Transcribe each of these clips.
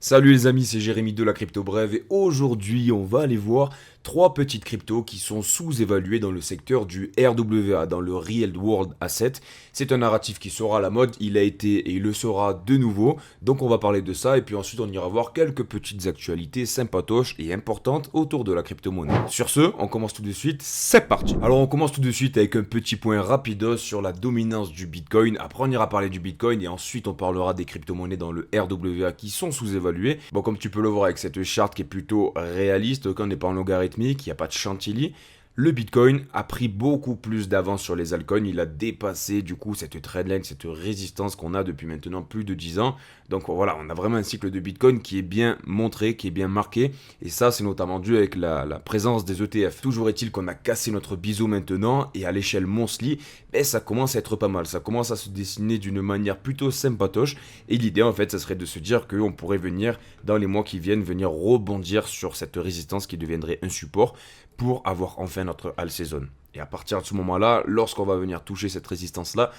Salut les amis, c'est Jérémy de la Crypto Brève et aujourd'hui on va aller voir trois petites cryptos qui sont sous-évaluées dans le secteur du RWA, dans le Real World Asset. C'est un narratif qui sera à la mode, il a été et il le sera de nouveau, donc on va parler de ça et puis ensuite on ira voir quelques petites actualités sympatoches et importantes autour de la crypto-monnaie. Sur ce, on commence tout de suite, c'est parti. Alors on commence tout de suite avec un petit point rapidos sur la dominance du Bitcoin. Après on ira parler du Bitcoin et ensuite on parlera des crypto-monnaies dans le RWA qui sont sous-évaluées. Bon, comme tu peux le voir avec cette charte qui est plutôt réaliste, quand on n'est pas en logarithmique, il n'y a pas de chantilly, le Bitcoin a pris beaucoup plus d'avance sur les altcoins. Il a dépassé du coup cette trendline, cette résistance qu'on a depuis maintenant plus de 10 ans. Donc voilà, on a vraiment un cycle de Bitcoin qui est bien montré, qui est bien marqué. Et ça, c'est notamment dû avec la présence des ETF. Toujours est-il qu'on a cassé notre biseau maintenant et à l'échelle monthly, ça commence à être pas mal. Ça commence à se dessiner d'une manière plutôt sympatoche. Et l'idée en fait, ça serait de se dire qu'on pourrait venir dans les mois qui viennent, venir rebondir sur cette résistance qui deviendrait un support pour avoir enfin notre all season. Et à partir de ce moment-là, lorsqu'on va venir toucher cette résistance-là,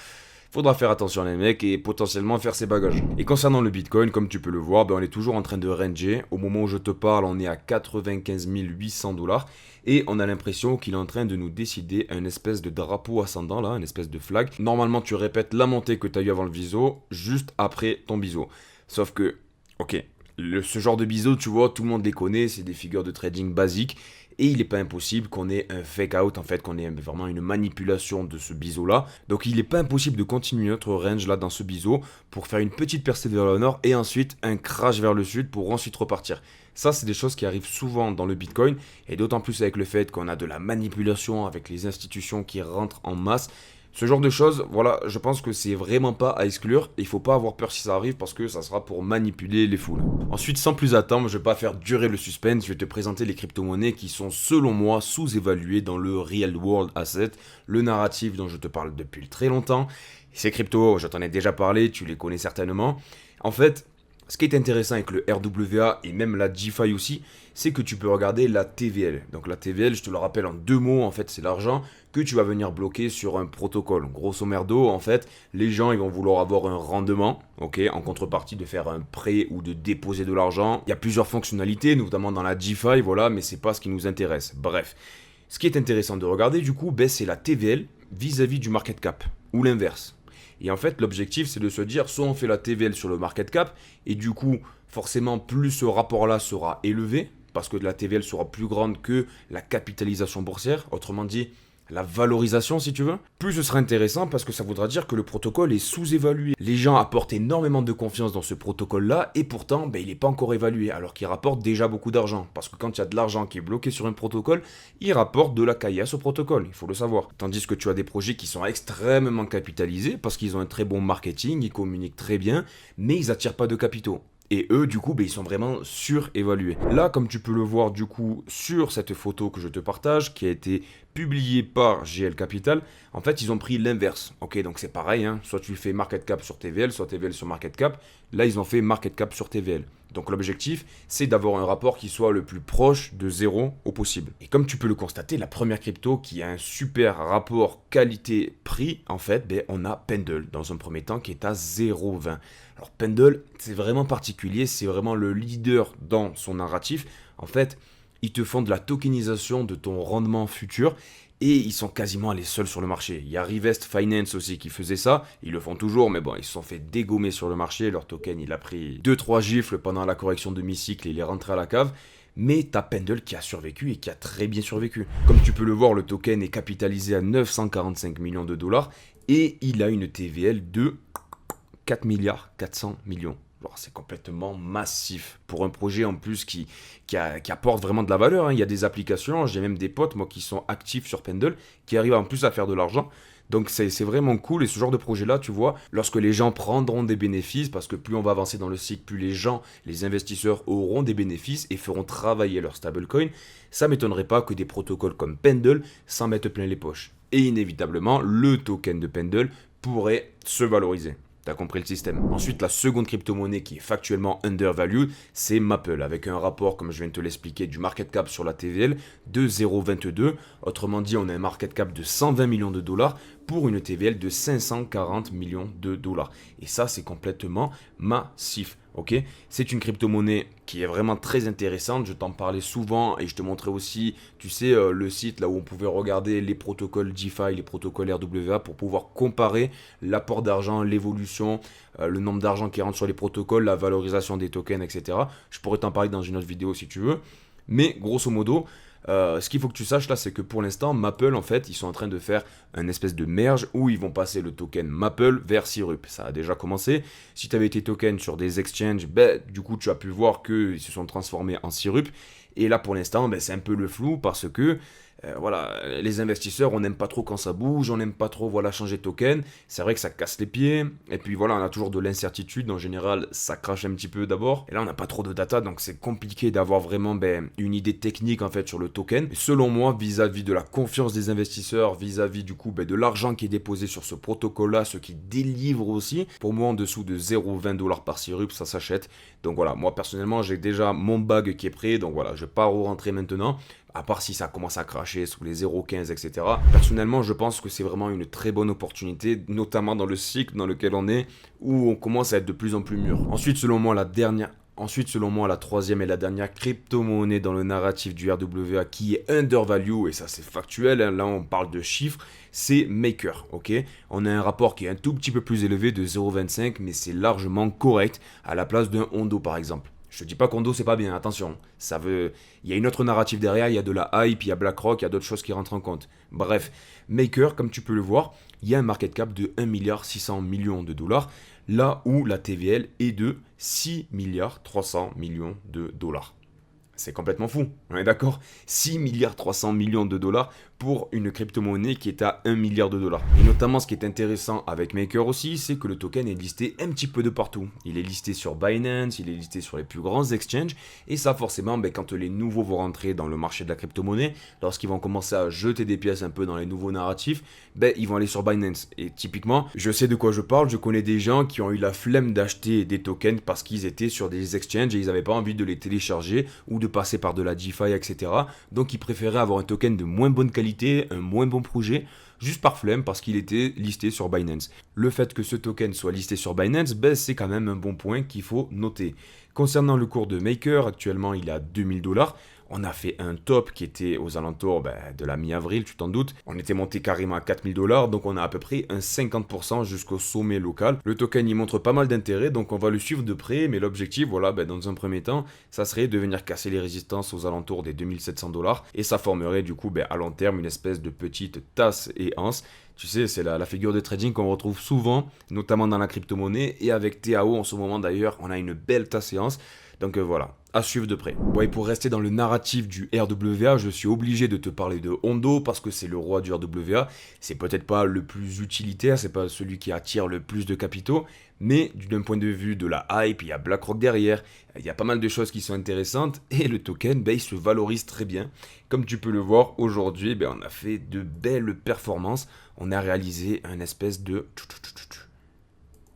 faudra faire attention les mecs et potentiellement faire ses bagages. Et concernant le Bitcoin, comme tu peux le voir, on est toujours en train de ranger. Au moment où je te parle, on est à 95 800 dollars et on a l'impression qu'il est en train de nous décider un espèce de drapeau ascendant là, une espèce de flag. Normalement, tu répètes la montée que tu as eu avant le biseau, juste après ton biseau. Sauf que, ok, ce genre de biseau, tu vois, tout le monde les connaît, c'est des figures de trading basiques. Et il n'est pas impossible qu'on ait un fake out, en fait, qu'on ait vraiment une manipulation de ce biseau là. Donc il n'est pas impossible de continuer notre range là dans ce biseau pour faire une petite percée vers le nord et ensuite un crash vers le sud pour ensuite repartir. Ça, c'est des choses qui arrivent souvent dans le Bitcoin et d'autant plus avec le fait qu'on a de la manipulation avec les institutions qui rentrent en masse. Ce genre de choses, voilà, je pense que c'est vraiment pas à exclure. Il faut pas avoir peur si ça arrive parce que ça sera pour manipuler les foules. Ensuite, sans plus attendre, je vais pas faire durer le suspense. Je vais te présenter les crypto-monnaies qui sont selon moi sous-évaluées dans le Real World Asset, le narratif dont je te parle depuis très longtemps. Ces cryptos, je t'en ai déjà parlé, tu les connais certainement. En fait, ce qui est intéressant avec le RWA et même la DeFi aussi, c'est que tu peux regarder la TVL. Donc la TVL, je te le rappelle en deux mots, en fait, c'est l'argent que tu vas venir bloquer sur un protocole. Grosso merdo, en fait, les gens ils vont vouloir avoir un rendement, ok, en contrepartie de faire un prêt ou de déposer de l'argent. Il y a plusieurs fonctionnalités, notamment dans la DeFi, voilà, mais c'est pas ce qui nous intéresse. Bref, ce qui est intéressant de regarder du coup, c'est la TVL vis-à-vis du market cap ou l'inverse. Et en fait, l'objectif, c'est de se dire, soit on fait la TVL sur le market cap, et du coup, forcément, plus ce rapport-là sera élevé, parce que la TVL sera plus grande que la capitalisation boursière, autrement dit, la valorisation si tu veux, plus ce sera intéressant parce que ça voudra dire que le protocole est sous-évalué. Les gens apportent énormément de confiance dans ce protocole-là et pourtant il n'est pas encore évalué alors qu'il rapporte déjà beaucoup d'argent. Parce que quand il y a de l'argent qui est bloqué sur un protocole, il rapporte de la caillasse au protocole, il faut le savoir. Tandis que tu as des projets qui sont extrêmement capitalisés parce qu'ils ont un très bon marketing, ils communiquent très bien, mais ils n'attirent pas de capitaux. Et eux, du coup, ils sont vraiment surévalués. Là, comme tu peux le voir, du coup, sur cette photo que je te partage, qui a été publiée par GL Capital, en fait, ils ont pris l'inverse. Ok, donc c'est pareil, hein, soit tu fais market cap sur TVL, soit TVL sur market cap. Là, ils ont fait market cap sur TVL. Donc l'objectif, c'est d'avoir un rapport qui soit le plus proche de zéro au possible. Et comme tu peux le constater, la première crypto qui a un super rapport qualité-prix, en fait, on a Pendle dans un premier temps qui est à 0,20. Alors Pendle, c'est vraiment particulier, c'est vraiment le leader dans son narratif. En fait, ils te font de la tokenisation de ton rendement futur et ils sont quasiment les seuls sur le marché. Il y a Revest Finance aussi qui faisait ça, ils le font toujours, mais bon, ils se sont fait dégommer sur le marché. Leur token, il a pris 2-3 gifles pendant la correction de mi-cycle et il est rentré à la cave. Mais t'as Pendle qui a survécu et qui a très bien survécu. Comme tu peux le voir, le token est capitalisé à 945 millions de dollars et il a une TVL de 4 milliards 400 millions. C'est complètement massif pour un projet en plus qui apporte vraiment de la valeur. Hein. Il y a des applications, j'ai même des potes moi qui sont actifs sur Pendle, qui arrivent en plus à faire de l'argent. Donc c'est vraiment cool et ce genre de projet-là, tu vois, lorsque les gens prendront des bénéfices, parce que plus on va avancer dans le cycle, plus les gens, les investisseurs auront des bénéfices et feront travailler leur stablecoin, ça m'étonnerait pas que des protocoles comme Pendle s'en mettent plein les poches. Et inévitablement, le token de Pendle pourrait se valoriser. T'as compris le système. Ensuite, la seconde crypto-monnaie qui est factuellement undervalued, c'est Maple, avec un rapport, comme je viens de te l'expliquer, du market cap sur la TVL de 0,22. Autrement dit, on a un market cap de 120 millions de dollars pour une TVL de 540 millions de dollars. Et ça, c'est complètement massif. Ok, c'est une crypto-monnaie qui est vraiment très intéressante. Je t'en parlais souvent et je te montrais aussi, tu sais, le site là où on pouvait regarder les protocoles DeFi, les protocoles RWA pour pouvoir comparer l'apport d'argent, l'évolution, le nombre d'argent qui rentre sur les protocoles, la valorisation des tokens, etc. Je pourrais t'en parler dans une autre vidéo si tu veux. Mais grosso modo, ce qu'il faut que tu saches là, c'est que pour l'instant, Maple, en fait, ils sont en train de faire un espèce de merge où ils vont passer le token Maple vers Syrup. Ça a déjà commencé. Si tu avais tes tokens sur des exchanges, ben, du coup, tu as pu voir qu'ils se sont transformés en Syrup. Et là, pour l'instant, ben, c'est un peu le flou parce que voilà, les investisseurs, on n'aime pas trop quand ça bouge, on n'aime pas trop voilà, changer de token. C'est vrai que ça casse les pieds. Et puis voilà, on a toujours de l'incertitude. En général, ça crache un petit peu d'abord. Et là, on n'a pas trop de data, donc c'est compliqué d'avoir vraiment une idée technique en fait sur le token. Et selon moi, vis-à-vis de la confiance des investisseurs, vis-à-vis du coup de l'argent qui est déposé sur ce protocole-là, ce qui délivre aussi, pour moi, en dessous de 0,20 $ par Syrup, ça s'achète. Donc voilà, moi personnellement, j'ai déjà mon bag qui est prêt. Donc voilà, je ne vais pas rentrer maintenant. À part si ça commence à cracher sous les 0,15, etc. Personnellement, je pense que c'est vraiment une très bonne opportunité, notamment dans le cycle dans lequel on est, où on commence à être de plus en plus mûr. Ensuite, selon moi, la troisième et la dernière crypto-monnaie dans le narratif du RWA qui est undervalue, et ça c'est factuel, hein, là on parle de chiffres, c'est Maker, ok. On a un rapport qui est un tout petit peu plus élevé de 0,25, mais c'est largement correct à la place d'un Hondo par exemple. Je te dis pas qu'Hondo c'est pas bien, attention. Il y a une autre narrative derrière, il y a de la hype, il y a BlackRock, il y a d'autres choses qui rentrent en compte. Bref, Maker, comme tu peux le voir, il y a un market cap de 1,6 milliard de dollars, là où la TVL est de 6,3 milliards de dollars. C'est complètement fou, on est d'accord? 6,3 milliards de dollars pour une crypto-monnaie qui est à 1 milliard de dollars. Et notamment, ce qui est intéressant avec Maker aussi, c'est que le token est listé un petit peu de partout. Il est listé sur Binance, il est listé sur les plus grands exchanges. Et ça, forcément, quand les nouveaux vont rentrer dans le marché de la crypto-monnaie, lorsqu'ils vont commencer à jeter des pièces un peu dans les nouveaux narratifs, ils vont aller sur Binance. Et typiquement, je sais de quoi je parle, je connais des gens qui ont eu la flemme d'acheter des tokens parce qu'ils étaient sur des exchanges et ils n'avaient pas envie de les télécharger ou de passer par de la DeFi, etc. Donc, ils préféraient avoir un token de moins bonne qualité, un moins bon projet, juste par flemme parce qu'il était listé sur Binance. Le fait que ce token soit listé sur Binance, c'est quand même un bon point qu'il faut noter. Concernant le cours de Maker, actuellement il est à 2000 $. On a fait un top qui était aux alentours de la mi-avril, tu t'en doutes. On était monté carrément à 4000 $, donc on a à peu près un 50% jusqu'au sommet local. Le token, il montre pas mal d'intérêt, donc on va le suivre de près, mais l'objectif, voilà, dans un premier temps, ça serait de venir casser les résistances aux alentours des 2700 $, et ça formerait du coup à long terme une espèce de petite tasse et anse. Tu sais, c'est la figure de trading qu'on retrouve souvent, notamment dans la crypto-monnaie, et avec TAO en ce moment d'ailleurs, on a une belle tasse et anse. Donc voilà, à suivre de près. Bon, et pour rester dans le narratif du RWA, je suis obligé de te parler de Hondo parce que c'est le roi du RWA. C'est peut-être pas le plus utilitaire, c'est pas celui qui attire le plus de capitaux, mais d'un point de vue de la hype, il y a BlackRock derrière, il y a pas mal de choses qui sont intéressantes et le token, il se valorise très bien. Comme tu peux le voir, aujourd'hui, on a fait de belles performances. On a réalisé un espèce de...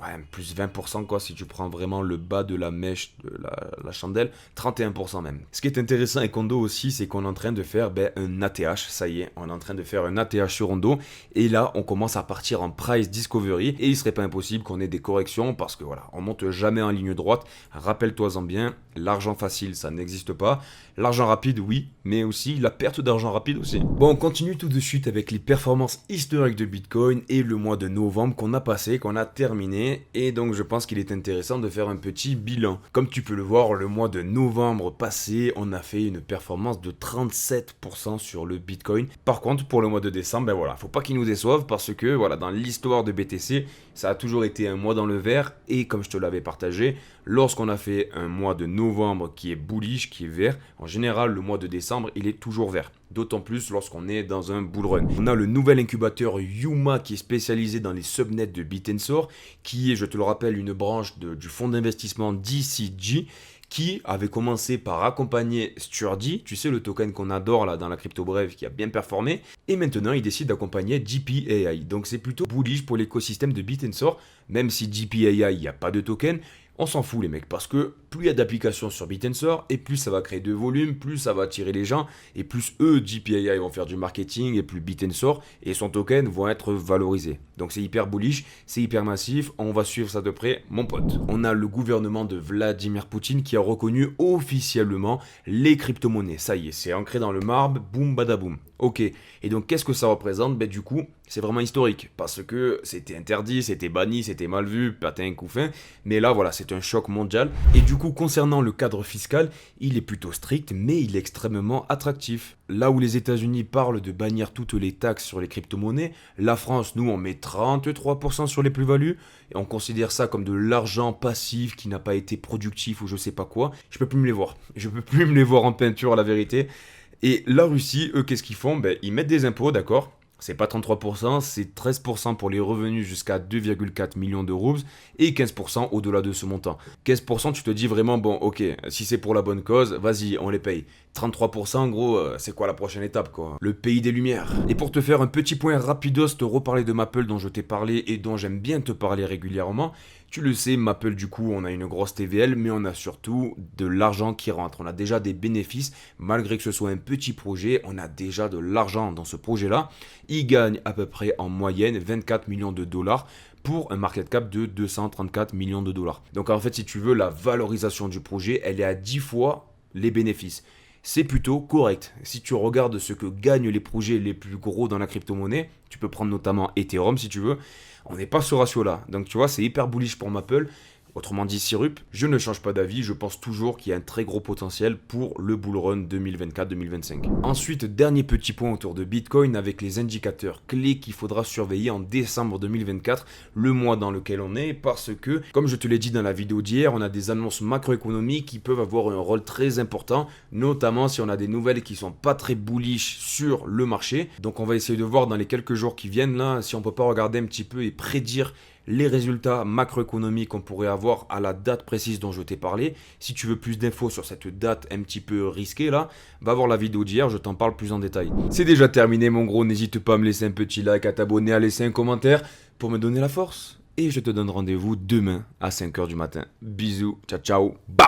Ouais, plus 20% quoi, si tu prends vraiment le bas de la mèche de la chandelle, 31% même. Ce qui est intéressant avec Hondo aussi, c'est qu'on est en train de faire un ATH, ça y est, on est en train de faire un ATH sur Hondo, et là, on commence à partir en price discovery, et il serait pas impossible qu'on ait des corrections, parce que voilà, on monte jamais en ligne droite, rappelle-toi-en bien, l'argent facile, ça n'existe pas, l'argent rapide, oui, mais aussi la perte d'argent rapide aussi. Bon, on continue tout de suite avec les performances historiques de Bitcoin, et le mois de novembre qu'on a passé, qu'on a terminé, et donc je pense qu'il est intéressant de faire un petit bilan. Comme tu peux le voir, le mois de novembre passé, on a fait une performance de 37% sur le Bitcoin. Par contre, pour le mois de décembre, voilà, faut pas qu'il nous déçoive parce que voilà, dans l'histoire de BTC, ça a toujours été un mois dans le vert et comme je te l'avais partagé, lorsqu'on a fait un mois de novembre qui est bullish, qui est vert, en général, le mois de décembre, il est toujours vert. D'autant plus lorsqu'on est dans un bull run. On a le nouvel incubateur Yuma qui est spécialisé dans les subnets de Bitensor, qui est, je te le rappelle, une branche du fonds d'investissement DCG, qui avait commencé par accompagner Sturdy, tu sais le token qu'on adore là dans la crypto brève qui a bien performé, et maintenant il décide d'accompagner GPAI. Donc c'est plutôt bullish pour l'écosystème de Bitensor, même si GPAI il n'y a pas de token. On s'en fout les mecs, parce que plus il y a d'applications sur BitTensor, et plus ça va créer de volume, plus ça va attirer les gens, et plus eux, GPAI, vont faire du marketing, et plus BitTensor et son token vont être valorisés. Donc c'est hyper bullish, c'est hyper massif, on va suivre ça de près, mon pote. On a le gouvernement de Vladimir Poutine qui a reconnu officiellement les crypto-monnaies. Ça y est, c'est ancré dans le marbre, boum badaboum. Ok, et donc qu'est-ce que ça représente? Ben du coup, c'est vraiment historique, parce que c'était interdit, c'était banni, c'était mal vu, patin, couffin, mais là voilà, c'est un choc mondial. Et du coup, concernant le cadre fiscal, il est plutôt strict, mais il est extrêmement attractif. Là où les États-Unis parlent de bannir toutes les taxes sur les crypto-monnaies, la France, nous, on met 33% sur les plus-values, et on considère ça comme de l'argent passif qui n'a pas été productif ou je sais pas quoi. Je peux plus me les voir. Je peux plus me les voir en peinture, la vérité. Et la Russie, eux, qu'est-ce qu'ils font? Ben, ils mettent des impôts, d'accord? C'est pas 33%, c'est 13% pour les revenus jusqu'à 2,4 millions de roubles et 15% au-delà de ce montant. 15%, tu te dis vraiment, bon, ok, si c'est pour la bonne cause, vas-y, on les paye. 33%, en gros, c'est quoi la prochaine étape, quoi? Le pays des lumières. Et pour te faire un petit point rapidos, te reparler de Maple dont je t'ai parlé et dont j'aime bien te parler régulièrement. Tu le sais, Maple, du coup, on a une grosse TVL, mais on a surtout de l'argent qui rentre. On a déjà des bénéfices, malgré que ce soit un petit projet, on a déjà de l'argent dans ce projet-là. Il gagne à peu près en moyenne 24 millions de dollars pour un market cap de 234 millions de dollars. Donc en fait, si tu veux, la valorisation du projet, elle est à 10 fois les bénéfices. C'est plutôt correct. Si tu regardes ce que gagnent les projets les plus gros dans la crypto-monnaie, tu peux prendre notamment Ethereum si tu veux, on n'est pas ce ratio-là. Donc tu vois, c'est hyper bullish pour Maple. Autrement dit, Sirup, je ne change pas d'avis, je pense toujours qu'il y a un très gros potentiel pour le bull run 2024-2025. Ensuite, dernier petit point autour de Bitcoin avec les indicateurs clés qu'il faudra surveiller en décembre 2024, le mois dans lequel on est, parce que, comme je te l'ai dit dans la vidéo d'hier, on a des annonces macroéconomiques qui peuvent avoir un rôle très important, notamment si on a des nouvelles qui sont pas très bullish sur le marché. Donc on va essayer de voir dans les quelques jours qui viennent là, si on peut pas regarder un petit peu et prédire les résultats macroéconomiques qu'on pourrait avoir à la date précise dont je t'ai parlé. Si tu veux plus d'infos sur cette date un petit peu risquée là, va voir la vidéo d'hier, je t'en parle plus en détail. C'est déjà terminé mon gros, n'hésite pas à me laisser un petit like, à t'abonner, à laisser un commentaire pour me donner la force. Et je te donne rendez-vous demain à 5h du matin. Bisous, ciao ciao, bam!